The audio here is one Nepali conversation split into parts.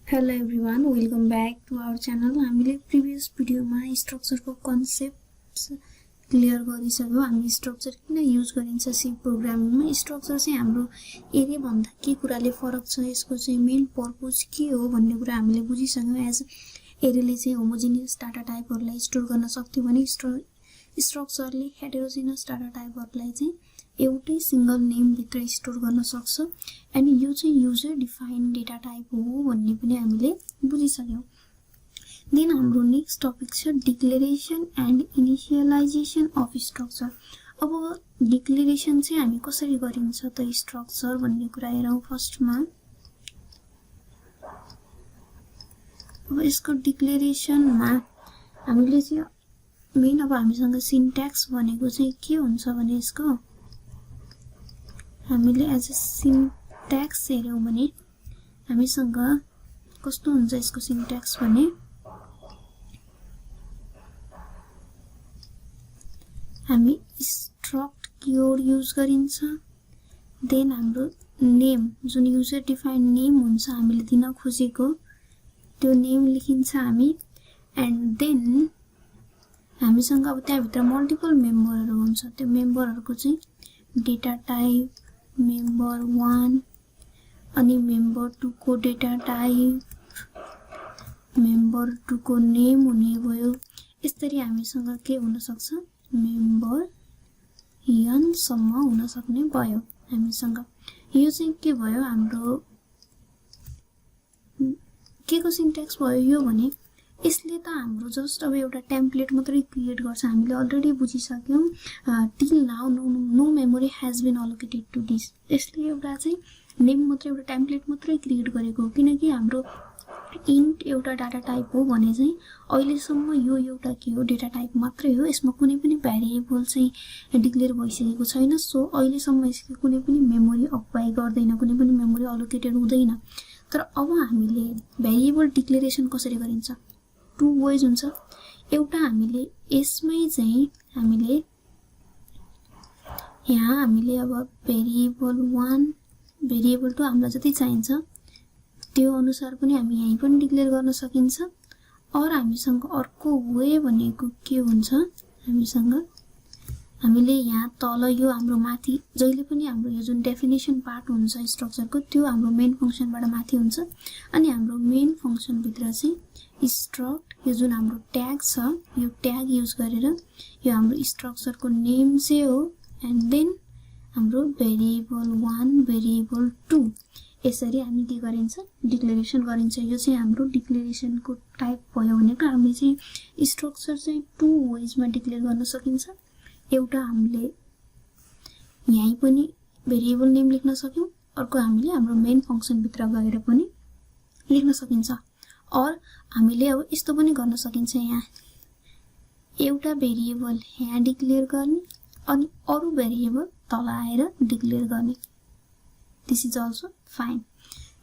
Hello everyone, welcome back to our channel. हामीले प्रिभियस भिडियोमा स्ट्रक्चरको कन्सेप्ट्स क्लियर गरिसक्यौं। हामी स्ट्रक्चर किन युज गरिन्छ सी प्रोग्रामिङमा, स्ट्रक्चर चाहिँ हाम्रो एरे भन्दा के कुराले फरक छ, यसको चाहिँ मेन पर्पज के हो भन्ने कुरा हामीले बुझिसक्यौं। एज एरेले चाहिँ होमोजेनियस डाटा टाइपहरुलाई स्टोर गर्न सक्थ्यो भने स्ट्रक्चरले हेटेरोजेनस डाटा टाइपहरुलाई चाहिँ एउटै सिंगल नेम भित्र स्टोर गर्न सक्छ। अनि यो चाहिँ युजर डिफाइन्ड डेटा टाइप हो भन्ने पनि हामीले बुझिसक्यौं। देन हाम्रो नेक्स्ट टपिक छ declaration and initialization of structure. अब डिक्लेरेसन चाहिँ हामी कसरी गरिन्छ त स्ट्रक्चर भन्ने कुरा हेरौं। फर्स्टमा अब यसको डिक्लेरेसनमा हामीले चाहिँ मेन अब हामीसँग सिन्ट्याक्स भनेको चाहिँ के हुन्छ भने यसको हामीले एज अ सिन्ट्याक्स हेर्यौं भने हामीसँग कस्तो हुन्छ यसको सिन्ट्याक्स भने हामी स्ट्रक्ट कीवर्ड युज गरिन्छ। देन हाम्रो नेम जुन युजर डिफाइन्ड नेम हुन्छ हामीले दिन खोजेको त्यो नेम लेखिन्छ हामी। एन्ड देन हामीसँग अब त्यहाँ भित्र मल्टिपल मेम्बरहरु हुन्छ। त्यो मेम्बरहरुको चाहिँ डेटा टाइप मेम्बर 1 अनि मेम्बर 2 को डेटा टाइप मेम्बर 2 को नेम हुने भयो। यसरी हामीसँग के हुन सक्छ मेम्बर n सम्म हुन सक्ने भयो हामीसँग। यो चाहिँ के भयो हाम्रो के को सिन्ट्याक्स भयो यो भने यसले त हाम्रो जस्ट अब एउटा टेम्प्लेट मात्रै क्रिएट गर्छ। हामीले अलरेडी बुझिसक्यौं till now no memory has been allocated to this. यसले एउटा चाहिँ नेम मात्रै एउटा टेम्प्लेट मात्रै क्रिएट गरेको हो किनकि हाम्रो इन्ट एउटा डाटा टाइप हो भने चाहिँ अहिलेसम्म यो एउटा के हो डेटा टाइप मात्रै हो। यसमा कुनै पनि भेरिएबल चाहिँ डिक्लेयर भइसकेको छैन। सो अहिलेसम्म यसले कुनै पनि मेमोरी अकुपाई गर्दैन, कुनै पनि मेमोरी अलोकेटेड हुँदैन। तर अब हामीले भेरिएबल डिक्लेरेसन कसरी गरिन्छ टु वेज हुन्छ। एउटा हामीले यसमै चाहिँ हामीले यहाँ हामीले अब भेरिएबल 1 भेरिएबल 2 हामीलाई जति चाहिन्छ त्यो अनुसार पनि हामी यही पनि डिक्लेयर गर्न सकिन्छ। और हामीसँग अर्को वे भनेको के हुन्छ हामीसँग हामीले यहाँ तल यो हाम्रो माथि जहिले पनि हाम्रो यो जुन डेफिनेसन पार्ट हुन्छ स्ट्रक्चरको त्यो हाम्रो मेन फंक्सनबाट माथि हुन्छ। अनि हाम्रो मेन फंक्सन भित्र चाहिँ स्ट्रक्ट यो जुन हाम्रो ट्याग छ यो ट्याग युज गरेर यो हाम्रो स्ट्रक्चरको नेम चाहिँ हो। एन्ड देन हाम्रो भेरिएबल 1 भेरिएबल 2 यसरी हामी के गरिन्छ डिक्लेरेसन गरिन्छ। यो चाहिँ हाम्रो डिक्लेरेसनको टाइप भयो भनेको हामीले चाहिँ स्ट्रक्चर चाहिँ टु वेजमा डिक्लेयर गर्न सकिन्छ। एउटा हामीले यही पनि भेरिएबल नेम लेख्न सक्यौं, अर्को हामीले हाम्रो मेन फंक्सन भित्र गएर पनि लेख्न सकिन्छ। और हामीले अब यस्तो पनि गर्न सकिन्छ यहाँ एउटा भेरिएबल यहाँ डिक्लेयर गर्ने अनि अरु भेरिएबल तल आएर डिक्लेयर गर्ने। This is also fine.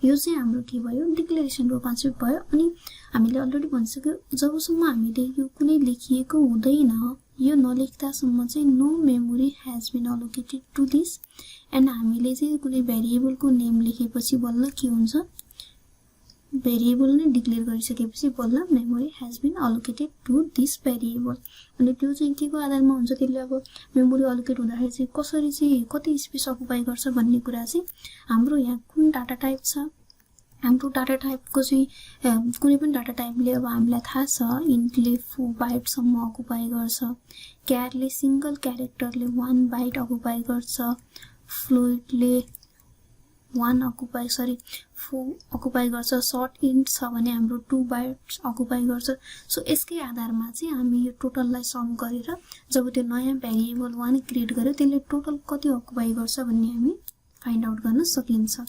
यो चाहिँ हाम्रो के भयो डिक्लेरेसनको कन्सेप्ट भयो। अनि हामीले अलरेडी भनिसक्यो जबसम्म हामीले यो कुनै लेखिएको हुँदैन यो नलेख्दासम्म चाहिँ no memory has been allocated to this. And हामीले चाहिँ कुनै भेरिएबलको नेम लेखेपछि बल्ल के हुन्छ भेरिएबल नै डिक्लेयर गरिसकेपछि बल्ल memory has been allocated to this variable. अनि त्यो चाहिँ के को आधारमा हुन्छ त्यसले अब मेमोरी अलोकेट हुँदाखेरि चाहिँ कसरी चाहिँ कति स्पेस अकुपाई गर्छ भन्ने कुरा चाहिँ हाम्रो यहाँ कुन डाटा टाइप छ हाम्रो डाटा टाइपको चाहिँ कुनै पनि डाटा टाइपले अब हामीलाई थाहा छ इन्टले 4 बाइट सम्म अकुपाई गर्छ, क्यारले सिंगल क्यारेक्टरले 1 बाइट अकुपाई गर्छ, फ्लोटले 4 अकुपाई गर्छ, सर्ट इन्ट छ भने हाम्रो 2 बाइट्स अकुपाई गर्छ। सो यसकै आधारमा चाहिँ हामी यो टोटललाई सम गरेर जब त्यो नयाँ भेरिएबल 1 क्रिएट गर्यो त्यसले टोटल कति अकुपाई गर्छ भन्ने हामी फाइन्ड आउट गर्न सकिन्छ।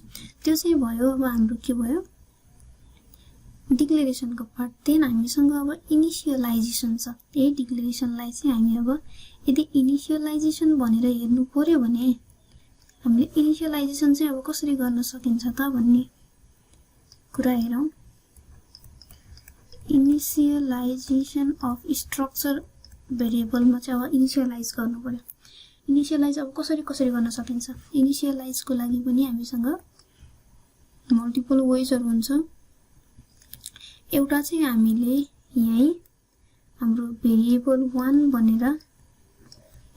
त्यो चाहिँ भयो अब हाम्रो के भयो डिक्लेरेसनको पार्ट। देन हामीसँग अब इनिशियलाइजेसन छ। यही डिक्लेरेसनलाई चाहिँ हामी अब यदि इनिशियलाइजेसन भनेर हेर्नु पर्यो भने हामीले इनिशियलाइजेसन चाहिँ अब कसरी गर्न सकिन्छ त भन्ने कुरा हेरौं। इनिशियलाइजेसन अफ स्ट्रक्चर भेरिएबलमा चाहिँ अब इनिशियलाइज गर्नु पर्यो। इनिशियलाइज अब कसरी गर्न सकिन्छ इनिशियलाइजको लागि पनि हामीसँग मल्टिपल वेजहरु हुन्छ। एउटा चाहिँ हामीले यही हाम्रो भेरिएबल 1 भनेर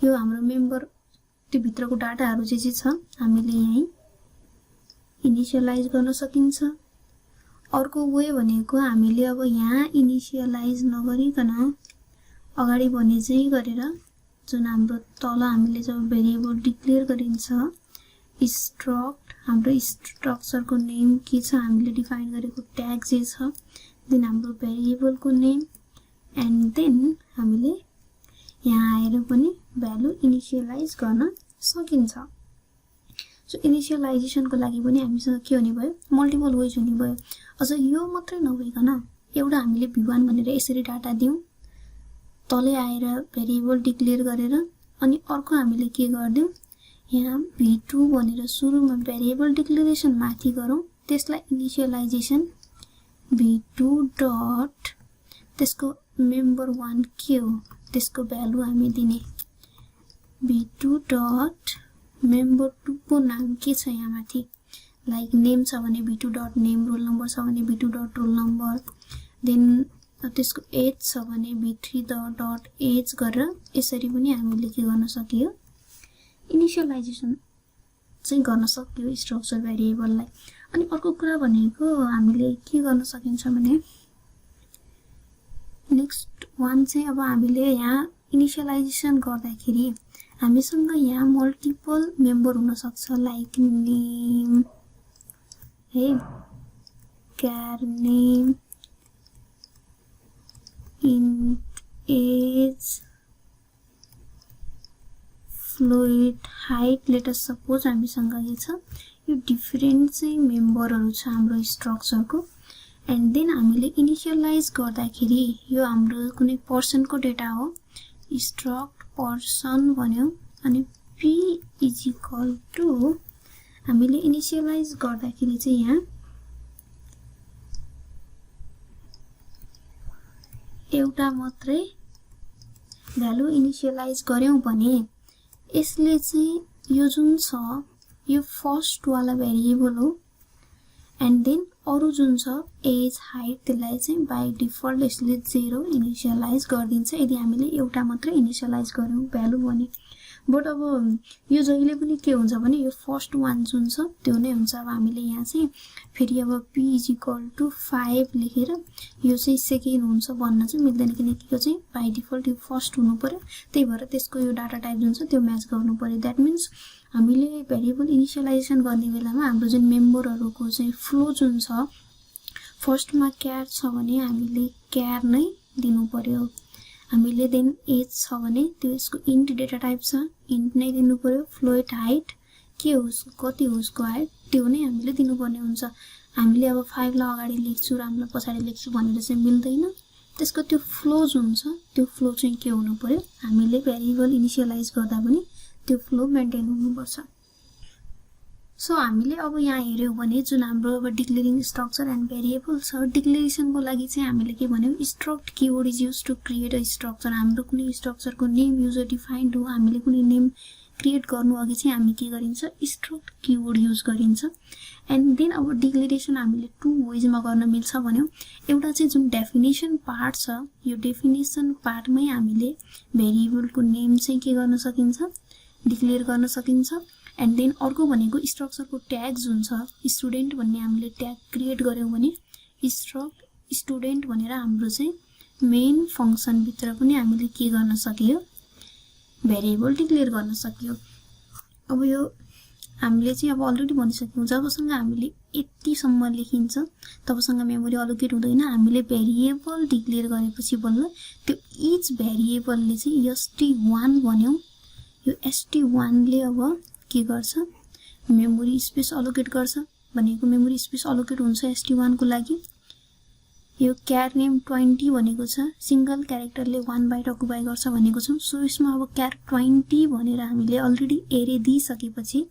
यो हाम्रो मेम्बर त्यो भित्रको डाटाहरु जे छ हामीले यही इनिशियलाइज गर्न सकिन्छ। अर्को वे भनेको हामीले अब यहाँ इनिशियलाइज नगरिकन अगाडि भने चाहिँ गरेर जुन हाम्रो तल हामीले जब भेरिएबल डिक्लेयर गरिन्छ स्ट्रक्ट हाम्रो स्ट्रक्चरको नेम के छ हामीले डिफाइन गरेको ट्याग जे छ देन हाम्रो भेरिएबलको नेम एन्ड देन हामीले यहाँ आएर पनि भ्यालु इनिशियलाइज गर्न सकिन्छ। सो इनिशियलाइजेसनको लागि पनि हामीसँग के हुने भयो मल्टिपल वेज हुने भयो। अझ यो मात्रै नभइकन एउटा हामीले v1 भनेर यसरी डाटा दियौं तलै आएर भेरिएबल डिक्लेयर गरेर अनि अर्को हामीले के गर्दियौं यहाँ v2 भनेर सुरुमा भेरिएबल डिक्लेरेसन माथि गरौँ त्यसलाई इनिशियलाइजेसन v2 डट त्यसको मेम्बर 1 के हो त्यसको भ्यालु हामी दिने v2 डट मेम्बर 2 को नाम के छ यहाँ माथि लाइक नेम छ भने v2 dot name roll number छ भने v2 dot roll number then त्यसको एज छ भने v3 डट एज गरेर यसरी पनि हामीले के गर्न सकियो इनिशियलाइजेसन चाहिँ गर्न सकियो स्ट्रक्चर भेरिएबललाई। अनि अर्को कुरा भनेको हामीले के गर्न सकिन्छ भने नेक्स्ट वान चाहिँ अब हामीले यहाँ इनिशियलाइजेसन गर्दाखेरि हामीसँग यहाँ मल्टिपल मेम्बर हुन सक्छ लाइक नेम है Kyar name int age float height let us suppose हामीसँग के छ यो डिफरेन्ट चाहिँ मेम्बरहरु छ हाम्रो स्ट्रक्चरको एन्ड देन हामीले इनिशियलाइज गर्दाखेरि यो हाम्रो कुनै पर्सनको डेटा हो स्ट्रक्ट पर्सन भन्यो अनि p इज इक्वल टु हामीले इनिशियलाइज गर्दाखेरि चाहिँ यहाँ एउटा मात्रै भ्यालु इनिशियलाइज गर्यौं भने यसले चाहिँ यो जुन छ यो फर्स्ट वाला भेरिएबल हो एन्ड देन अरु जुन छ एज हाइट त्यसलाई चाहिँ बाइ डिफल्ट यसले 0 इनिशियलाइज गर्दिन्छ यदि हामीले एउटा मात्रै इनिशियलाइज गर्यौं भ्यालु भने। बट अब यो जहिले पनि के हुन्छ भने यो फर्स्ट वान जुन छ त्यो नै हुन्छ। अब हामीले यहाँ चाहिँ फेरि अब p इज इक्वल टु 5 लेखेर यो चाहिँ सेकेन्ड हुन्छ भन्न चाहिँ मिल्दैन किनकि यो चाहिँ बाइ डिफल्ट यो फर्स्ट हुनु पर्यो त्यही भएर त्यसको यो डाटा टाइप जुन छ त्यो म्याच गर्नु पर्यो। दैट मीन्स हामीले भेरिएबल इनिशियलाइजेसन गर्ने बेलामा हाम्रो जुन मेम्बरहरुको चाहिँ फ्लो जुन छ फर्स्टमा क्यार छ भने हामीले क्यार नै दिनु पर्यो हामीले देन एज छ भने त्यो यसको इन्ट डेटा टाइप छ इन्ट नै दिनु पर्यो फ्लोट हाइट के हो कति हो उसको हाइट त्यो नै हामीले दिनुपर्ने हुन्छ। हामीले अब 5 ला अगाडि लेख्छु र हामीलाई पछाडी लेख्छु भनेर चाहिँ मिल्दैन त्यसको त्यो फ्लो जुन छ त्यो फ्लो चाहिँ के हुनु पर्यो हामीले भेरिएबल इनिशियलाइज गर्दा पनि त्यो फ्लो मेन्टेन हुनुपर्छ। सो हामीले अब यहाँ हेर्यौ भने जुन हाम्रो अब डिक्लेयरिङ स्ट्रक्चर एन्ड भेरिएबल छ डिक्लेरेसनको लागि चाहिँ हामीले के भन्यौ struct keyword is used to create a structure हाम्रो कुनै स्ट्रक्चरको नेम युजर डिफाइन्ड हो हामीले कुनै नेम क्रिएट गर्नु अघि चाहिँ हामी के गरिन्छ स्ट्रक्ट कीवर्ड युज गरिन्छ एन्ड देन अब डिक्लेरेसन हामीले टु वेजमा गर्न मिल्छ भन्यौ एउटा चाहिँ जुन डेफिनेसन पार्ट छ यो डेफिनेसन पार्टमै हामीले भेरिएबलको नेम चाहिँ के गर्न सकिन्छ डिक्लेयर गर्न सकिन्छ एन्ड देन अर्को भनेको स्ट्रक्चरको ट्याग जुन छ स्टुडेन्ट भन्ने हामीले ट्याग क्रिएट गर्यौं भने स्ट्रक्ट स्टुडेन्ट भनेर हाम्रो चाहिँ मेन फंक्सन भित्र पनि हामीले के गर्न सकियो भेरिएबल डिक्लेयर गर्न सकियो। अब यो हामीले चाहिँ अब अलरेडी भनिसक्यौं जबसम्म हामीले यतिसम्म लेखिन्छ तबसम्म मेमोरी अलोकेट हुँदैन हामीले भेरिएबल डिक्लेयर गरेपछि बल्ल त्यो इच भेरिएबलले चाहिँ st1 भन्यौं यो st1 ले अब के गर्छ मेमोरी स्पेस अलोकेट गर्छ भनेको मेमोरी स्पेस अलोकेट हुन्छ st1 को लागि। यो क्यार नेम 20 भनेको छ सिंगल क्यारेक्टरले 1 बाइट अकुपाई गर्छ भनेको छ सो यसमा अब क्यार 20 भनेर हामीले अलरेडी एरे दिइसकेपछि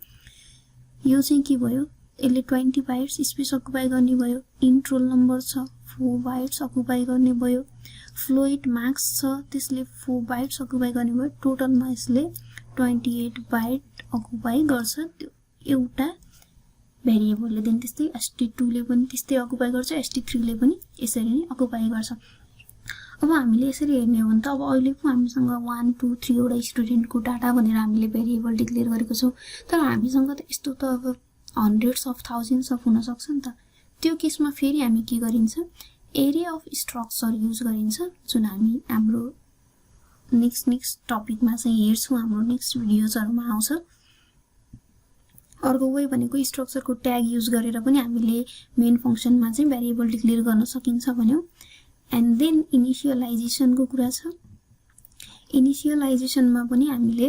यो चाहिँ के भयो यसले 20 बाइट्स स्पेस अकुपाई गर्ने भयो इन्ट रोल नम्बर छ 4 बाइट्स अकुपाई गर्ने भयो फ्लोट मार्क्स छ त्यसले 4 बाइट्स अकुपाई गर्ने भयो टोटलमा यसले 28 बाइट अकुपाई गर्छ त्यो एउटा भेरिएबलले देन त्यस्तै st2 ले पनि त्यस्तै अकुपाई गर्छ, st3 ले पनि यसरी नै अकुपाई गर्छ। अब हामीले यसरी हेर्ने हो भने त अब अहिले पो हामीसँग 1 2 3 वटा स्टुडेन्टको डाटा भनेर हामीले भेरिएबल डिक्लेयर गरेको छौं, तर हामीसँग त यस्तो त अब हन्ड्रेड्स अफ थाउजन्ड्स अफ हुन सक्छ नि त। त्यो केसमा फेरि हामी के गरिन्छ, एरे अफ स्ट्रक्चर युज गरिन्छ, जुन हामी हाम्रो नेक्स्ट टपिकमा चाहिँ हेर्छौं, हाम्रो नेक्स्ट भिडियोजहरुमा आउँछ। अर्को वे भनेको स्ट्रक्चरको ट्याग युज गरेर पनि हामीले मेन फंक्सनमा चाहिँ भेरिएबल डिक्लेयर गर्न सकिन्छ भन्यौ। एन्ड देन इनिशियलाइजेसनको कुरा छ। इनिशियलाइजेसनमा पनि हामीले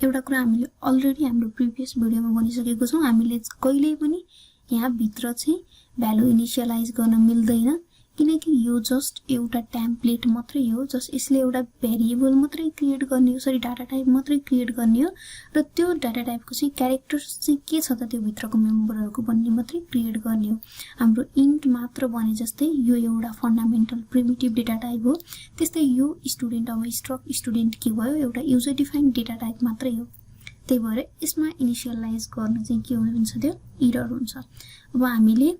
एउटा कुरा हामीले अलरेडी हाम्रो प्रिभियस भिडियोमा भनिसकेको छौं, हामीले कहिल्यै पनि यहाँ भित्र चाहिँ भ्यालु इनिशियलाइज गर्न मिल्दैन, किनकि यो जस्ट एउटा टेम्प्लेट मात्रै हो, जस्ट यसले एउटा भेरिएबल मात्रै क्रिएट गर्ने हो, सरी डाटा टाइप मात्रै क्रिएट गर्ने हो, र त्यो डाटा टाइपको चाहिँ क्यारेक्टर्स चाहिँ के छ त त्यो भित्रको मेम्बरहरुको भन्ने मात्रै क्रिएट गर्ने हो। हाम्रो इन्ट मात्र भने जस्तै यो एउटा फन्डामेन्टल प्रिमिटिभ डेटा टाइप हो, त्यस्तै यो स्टुडेन्ट अब स्ट्रक्ट स्टुडेन्ट के भयो, एउटा युजर डिफाइन्ड डेटा टाइप मात्रै हो। त्यही भएर यसमा इनिशियलाइज गर्न चाहिँ के हुन्छ, त्यो एरर हुन्छ। अब हामीले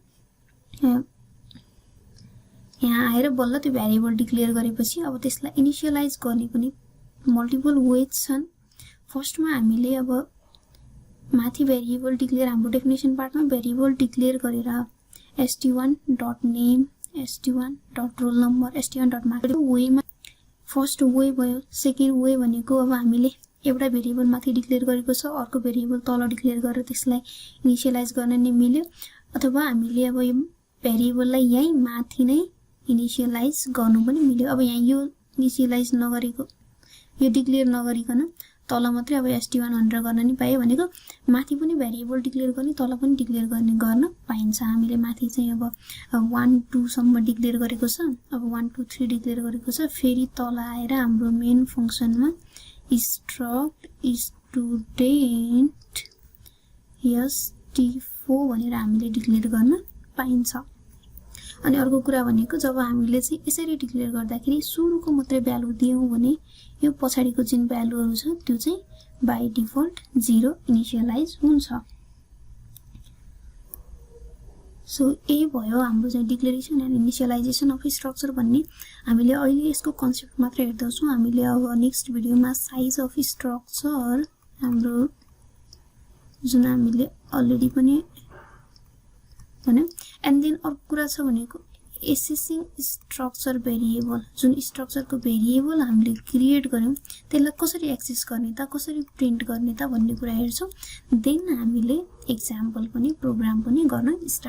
यहाँ आएर बल्ल त्यो भेरिएबल डिक्लेयर गरेपछि अब त्यसलाई इनिशियलाइज गर्ने पनि मल्टिपल वेज छन्। फर्स्टमा हामीले अब माथि भेरिएबल डिक्लेयर हाम्रो डेफिनेसन पार्टमा भेरिएबल डिक्लेयर गरेर st1.name st1.roll number st1.marks वेमा फर्स्ट वे भयो। सेकेन्ड वे भनेको अब हामीले एउटा भेरिएबल माथि डिक्लेयर गरेको छ, अर्को भेरिएबल तल डिक्लेयर गरेर त्यसलाई इनिशियलाइज गर्न नि मिल्यो, अथवा हामीले अब यो भेरिएबललाई यही माथि नै इनिशियलाइज गर्नु पनि मिल्यो। अब यहाँ यो इनिशियलाइज नगरेको, यो डिक्लेयर नगरिकन तल मात्रै अब st100 गर्न नि पाए भनेको माथि पनि भेरिएबल डिक्लेयर गर्ने, तल पनि डिक्लेयर गर्न पाइन्छ। हामीले माथि चाहिँ अब 1 2 सम्म डिक्लेयर गरेको छ, अब 1 2 3 डिक्लेयर गरेको छ, फेरि तल आएर हाम्रो मेन फंक्सनमा स्ट्रक्ट स्टुडेन्ट st4 भनेर हामीले डिक्लेयर गर्न पाइन्छ। अनि अर्को कुरा भनेको जब हामीले चाहिँ यसरी डिक्लेयर गर्दाखेरि सुरुको मात्रै भ्यालु दियौं भने यो पछाडीको जुन भ्यालुहरु छ त्यो चाहिँ बाइ डिफल्ट 0 इनिशियलाइज हुन्छ। सो ए भयो हाम्रो चाहिँ declaration and initialization of structure भन्ने। हामीले अहिले यसको कन्सेप्ट मात्र हेर्दैछौं, हामीले अब नेक्स्ट भिडियोमा साइज अफ स्ट्रक्चर हाम्रो जुन हामीले अलरेडी पनि भन्यौ। एन्ड देन अर्को कुरा छ भनेको एसेसिङ स्ट्रक्चर भेरिएबल, जुन स्ट्रक्चरको भेरिएबल हामीले क्रिएट गर्यौं त्यसलाई कसरी एक्सेस गर्ने त, कसरी प्रिन्ट गर्ने त भन्ने कुरा हेर्छौं। देन हामीले एक्जाम्पल पनि प्रोग्राम पनि गर्न स्टार्ट